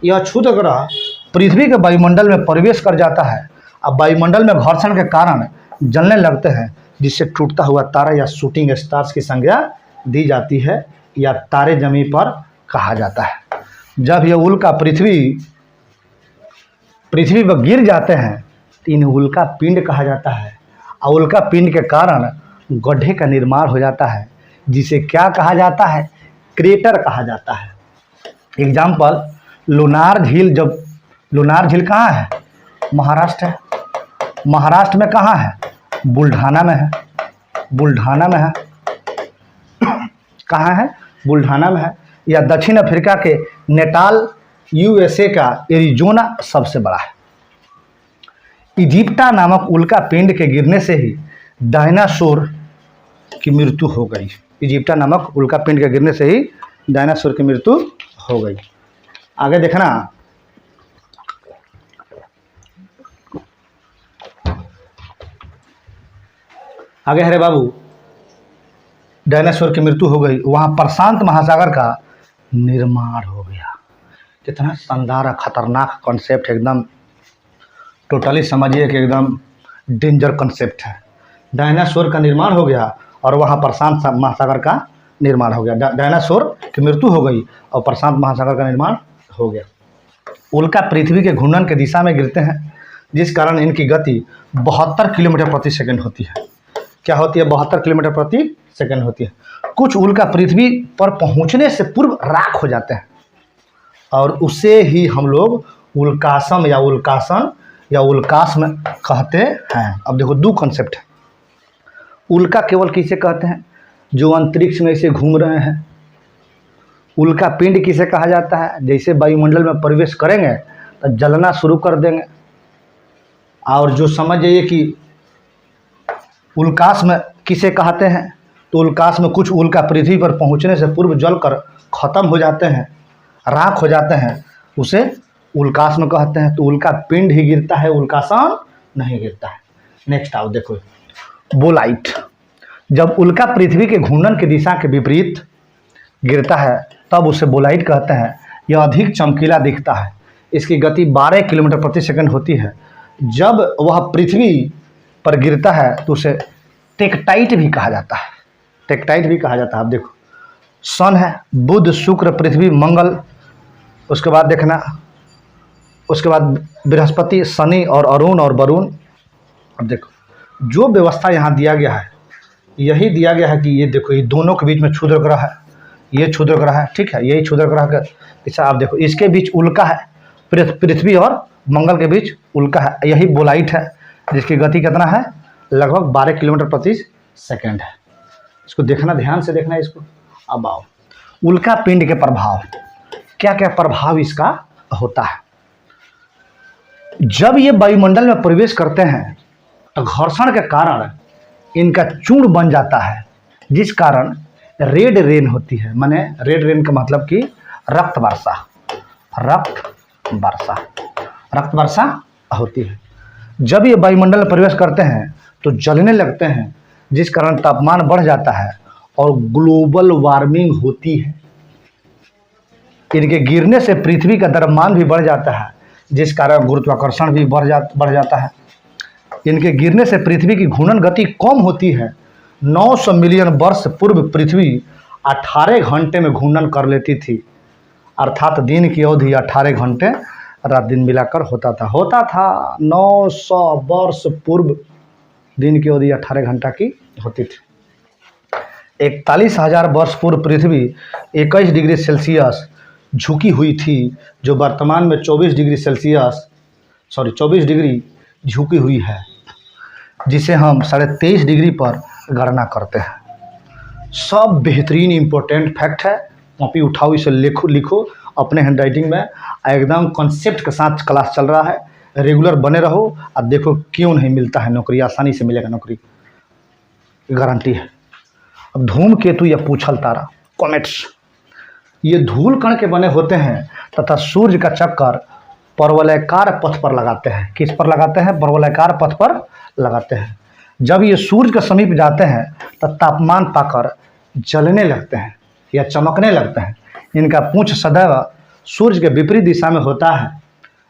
यह क्षुद्र ग्रह पृथ्वी के वायुमंडल में प्रवेश कर जाता है। अब वायुमंडल में घर्षण के कारण जलने लगते हैं, जिससे टूटता हुआ तारा या शूटिंग स्टार्स की संज्ञा दी जाती है या तारे जमी पर कहा जाता है। जब यह उल्का पृथ्वी पर गिर जाते हैं तो इन्हें उल्का पिंड कहा जाता है और उल्का पिंड के कारण गड्ढे का निर्माण हो जाता है, जिसे क्या कहा जाता है? क्रेटर कहा जाता है। एग्जाम्पल लोनार झील कहाँ है? महाराष्ट्र है। महाराष्ट्र में कहाँ है? बुल्ढाना में है। कहाँ है? बुल्ढाना में है। या दक्षिण अफ्रीका के नेटाल USA का एरिजोना सबसे बड़ा है। इजिप्टा नामक उल्का पिंड के गिरने से ही डायनासोर की मृत्यु हो गई। इजिप्टा नामक उल्का पिंड के गिरने से ही डायनासोर की मृत्यु हो गई। आगे देखना, आगे हरे बाबू, डायनासोर की मृत्यु हो गई, वहाँ प्रशांत महासागर का निर्माण हो गया। कितना शानदार और खतरनाक कॉन्सेप्ट, एकदम टोटली समझिए कि एकदम डेंजर कॉन्सेप्ट है। डायनासोर का निर्माण हो गया और वहाँ प्रशांत महासागर का निर्माण हो गया। डायनासोर की मृत्यु हो गई और प्रशांत महासागर का निर्माण हो गया। उल्का पृथ्वी के घूर्णन के दिशा में गिरते हैं, जिस कारण इनकी गति 72 किलोमीटर प्रति सेकंड होती है। क्या होती है? 72 किलोमीटर प्रति सेकंड होती है। कुछ उल्का पृथ्वी पर पहुंचने से पूर्व राख हो जाते हैं और उसे ही हम लोग उल्कासम या उल्कासन या उल्कास में कहते हैं। अब देखो दो कॉन्सेप्ट है। उल्का केवल किसे कहते हैं? जो अंतरिक्ष में ऐसे घूम रहे हैं। उल्का पिंड किसे कहा जाता है? जैसे वायुमंडल में प्रवेश करेंगे तो जलना शुरू कर देंगे। और जो समझ जाइए कि उल्कास में किसे कहते हैं, तो उल्कास में कुछ उल्का पृथ्वी पर पहुंचने से पूर्व जलकर खत्म हो जाते हैं, राख हो जाते हैं, उसे उल्कास में कहते हैं। तो उल्का पिंड ही गिरता है, उल्कासन नहीं गिरता है। नेक्स्ट आओ देखो, बोलाइट। जब उल्का पृथ्वी के घूर्णन की दिशा के विपरीत गिरता है तब उसे बोलाइट कहते हैं। यह अधिक चमकीला दिखता है। इसकी गति 12 किलोमीटर प्रति सेकंड होती है। जब वह पृथ्वी पर गिरता है तो उसे टेक्टाइट भी कहा जाता है। टेक्टाइट भी कहा जाता है। अब देखो, सन है, बुध, शुक्र, पृथ्वी, मंगल, उसके बाद देखना, उसके बाद बृहस्पति, शनि और अरुण और वरुण। अब देखो, जो व्यवस्था यहाँ दिया गया है यही दिया गया है कि ये देखो, ये दोनों के बीच में क्षुद्र ग्रह है, ये क्षुद्र ग्रह है, ठीक है, यही क्षुद्र ग्रह का दिशा। आप देखो, इसके बीच उल्का है, पृथ्वी और मंगल के बीच उल्का है, यही बोलाइट है, जिसकी गति कितना है? लगभग 12 किलोमीटर प्रति सेकंड है। इसको देखना, ध्यान से देखना इसको। अब आओ, उल्का पिंड के प्रभाव, क्या क्या प्रभाव इसका होता है। जब ये वायुमंडल में प्रवेश करते हैं तो घर्षण के कारण इनका चूर्ण बन जाता है, जिस कारण रेड रेन होती है। माने रेड रेन का मतलब कि रक्त वर्षा, रक्त वर्षा, रक्त वर्षा होती है। जब ये वायुमंडल में प्रवेश करते हैं तो जलने लगते हैं, जिस कारण तापमान बढ़ जाता है और ग्लोबल वार्मिंग होती है। इनके गिरने से पृथ्वी का द्रव्यमान भी बढ़ जाता है, जिस कारण गुरुत्वाकर्षण भी बढ़ जाता है। इनके गिरने से पृथ्वी की घूर्णन गति कम होती है। 900 मिलियन वर्ष पूर्व पृथ्वी 18 घंटे में घूर्णन कर लेती थी, अर्थात दिन की अवधि 18 घंटे रात दिन मिलाकर होता था। 900 वर्ष पूर्व दिन की अवधि 18 घंटा की होती थी। 41,000 वर्ष पूर्व पृथ्वी 21 डिग्री सेल्सियस झुकी हुई थी, जो वर्तमान में 24 डिग्री झुकी हुई है, जिसे हम 23.5 डिग्री पर गणना करते हैं। सब बेहतरीन इम्पोर्टेंट फैक्ट है, कॉपी उठाओ, इसे लिखो अपने हैंड राइटिंग में। एकदम कॉन्सेप्ट के साथ क्लास चल रहा है, रेगुलर बने रहो। अब देखो क्यों नहीं मिलता है नौकरी, आसानी से मिलेगा नौकरी, गारंटी है। अब धूमकेतु या पूछल तारा, कॉमेट्स, ये धूल कण के बने होते हैं तथा सूर्य का चक्कर परवलयकार पथ पर लगाते हैं। किस पर लगाते हैं? परवलयकार पथ पर लगाते हैं। जब ये सूर्य के समीप जाते हैं तब तापमान पाकर जलने लगते हैं या चमकने लगते हैं। इनका पूंछ सदैव सूर्य के विपरीत दिशा में होता है।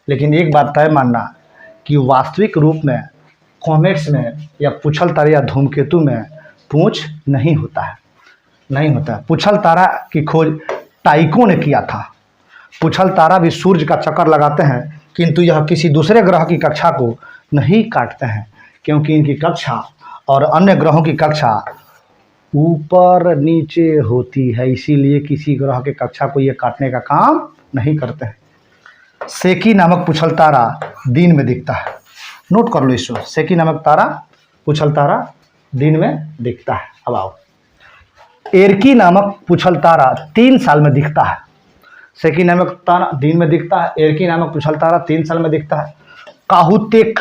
लेकिन एक बात तय मानना कि वास्तविक रूप में कॉमेट्स में या पूछल तारे या धूमकेतु में पूंछ नहीं होता है, नहीं होता है। पूछल तारा की खोज टाइको ने किया था। पूछल तारा भी सूर्य का चक्कर लगाते हैं, किंतु यह किसी दूसरे ग्रह की कक्षा को नहीं काटते हैं, क्योंकि इनकी कक्षा और अन्य ग्रहों की कक्षा ऊपर नीचे होती है। इसीलिए किसी ग्रह के कक्षा को ये काटने का काम नहीं करते हैं। सेकी नामक पूछल तारा दिन में दिखता है। नोट कर लो इसको, सेकी नामक तारा, पूछल तारा दिन में दिखता है। अब आओ, एरकी नामक पूछल तारा 3 साल में दिखता है। सेकी नामक तारा दिन में दिखता है, एरकी नामक पूछल तारा 3 साल में दिखता है। काहुतेक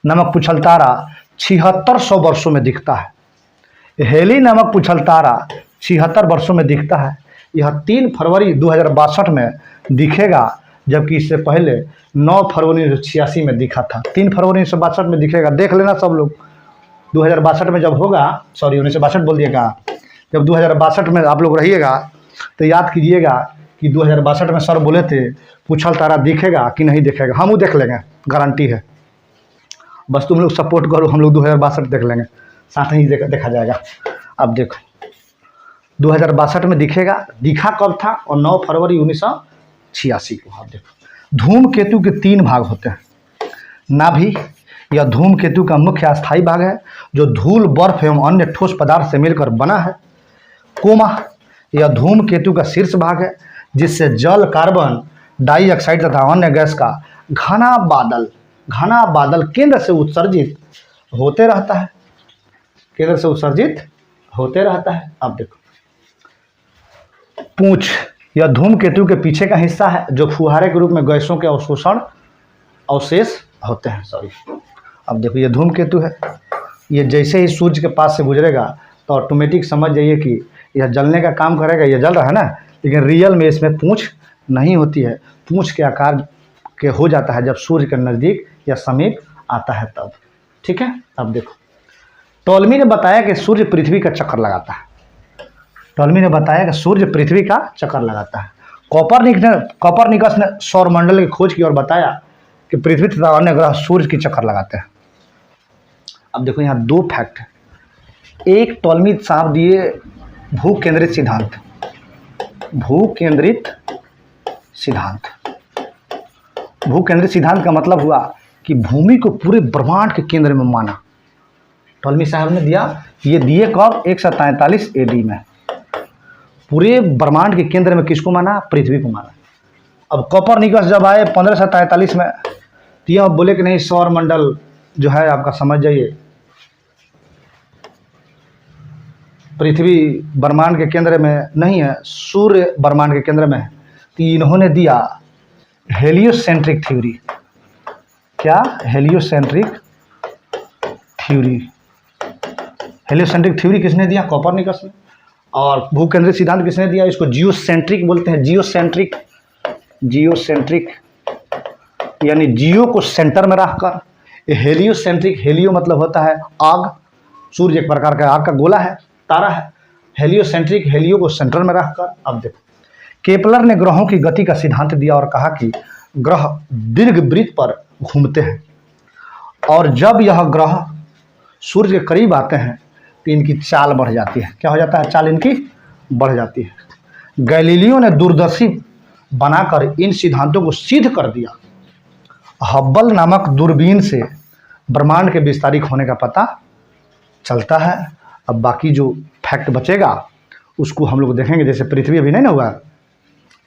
नामक पूछल तारा 7600 वर्षों में दिखता है। हेली नामक पूछल तारा 76 वर्षों में दिखता है। यह 3 फरवरी 2062 में दिखेगा, जबकि इससे पहले 9 फरवरी 1986 में दिखा था। 3 फरवरी 1962 में दिखेगा, देख लेना सब लोग। 2062 में जब होगा, सॉरी 1962 बोल दिएगा, जब 2062 में आप लोग रहिएगा तो याद कीजिएगा कि 2062 में सर बोले थे पूछल तारा दिखेगा कि नहीं दिखेगा। हम वो देख लेंगे, गारंटी है। बस तुम लोग सपोर्ट करो, हम लोग 2062 देख लेंगे, साथ ही देखा जाएगा। अब देखो 2062 में दिखेगा, दिखा कब था? और 9 फरवरी 1986 को। आप देखो धूमकेतु के 3 भाग होते हैं। नाभि यह धूमकेतु का मुख्य अस्थायी भाग है जो धूल, बर्फ एवं अन्य ठोस पदार्थ से मिलकर बना है। कोमा यह धूमकेतु का शीर्ष भाग है जिससे जल, कार्बन डाइऑक्साइड तथा अन्य गैस का घना बादल केंद्र से उत्सर्जित होते रहता है। केंद्र से उत्सर्जित होते रहता है। अब देखो पूंछ यह धूमकेतु के पीछे का हिस्सा है जो फुहारे के रूप में गैसों के अवशेष होते हैं। अब देखो ये धूमकेतु है, ये जैसे ही सूर्य के पास से गुजरेगा तो ऑटोमेटिक समझ जाइए कि यह जलने का काम करेगा। यह जल रहा है ना, लेकिन रियल में इसमें पूंछ नहीं होती है। पूंछ के आकार के हो जाता है जब सूर्य के नज़दीक या समीप आता है तब। ठीक है। अब देखो टॉलमी ने बताया कि सूर्य पृथ्वी का चक्कर लगाता है। टॉलमी ने बताया कि सूर्य पृथ्वी का चक्कर लगाता है। कॉपरनिकस ने सौरमंडल की खोज की और बताया कि पृथ्वी तथा अन्य ग्रह सूर्य की चक्कर लगाते हैं। अब देखो यहाँ 2 फैक्ट है। एक टॉलमी साहब दिए भू केंद्रित सिद्धांत का मतलब हुआ कि भूमि को पूरे ब्रह्मांड के केंद्र में माना। टॉलमी साहब ने दिया, ये दिए कब? 143 AD में। पूरे ब्रह्मांड के केंद्र में किसको माना? पृथ्वी को माना। अब कॉपरनिकस जब आए 1543 में, तो यह बोले कि नहीं, सौरमंडल जो है आपका समझ जाइए पृथ्वी ब्रह्मांड के केंद्र में नहीं है, सूर्य ब्रह्मांड के केंद्र में है। तो इन्होंने दिया हेलियोसेंट्रिक थ्योरी। क्या? हेलियोसेंट्रिक थ्योरी किसने दिया? कॉपरनिकस ने। और भूकेंद्रित सिद्धांत किसने दिया? इसको जियोसेंट्रिक बोलते हैं। जियोसेंट्रिक यानी जियो को सेंटर में रखकर। हेलियोसेंट्रिक, हेलियो मतलब होता है आग, सूर्य एक प्रकार का आग का गोला है, तारा है। हेलियोसेंट्रिक, हेलियो को सेंटर में रखकर। अब देखो केपलर ने ग्रहों की गति का सिद्धांत दिया और कहा कि ग्रह दीर्घवृत्त पर घूमते हैं और जब यह ग्रह सूर्य के करीब आते हैं तो इनकी चाल बढ़ जाती है। क्या हो जाता है? चाल इनकी बढ़ जाती है। गैलीलियो ने दूरदर्शी बनाकर इन सिद्धांतों को सिद्ध कर दिया। हब्बल नामक दूरबीन से ब्रह्मांड के विस्तारित होने का पता चलता है। अब बाकी जो फैक्ट बचेगा उसको हम लोग देखेंगे। जैसे पृथ्वी अभी नहीं ना हुआ,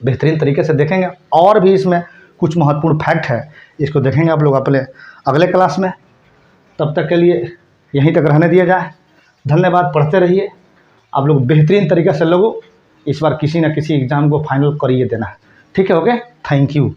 बेहतरीन तरीके से देखेंगे। और भी इसमें कुछ महत्वपूर्ण फैक्ट है, इसको देखेंगे आप लोग अपने अगले क्लास में। तब तक के लिए यहीं तक रहने दिया जाए। धन्यवाद। पढ़ते रहिए आप लोग बेहतरीन तरीके से। लोगों इस बार किसी न किसी एग्ज़ाम को फाइनल करिए देना है। ठीक है? Okay, thank you.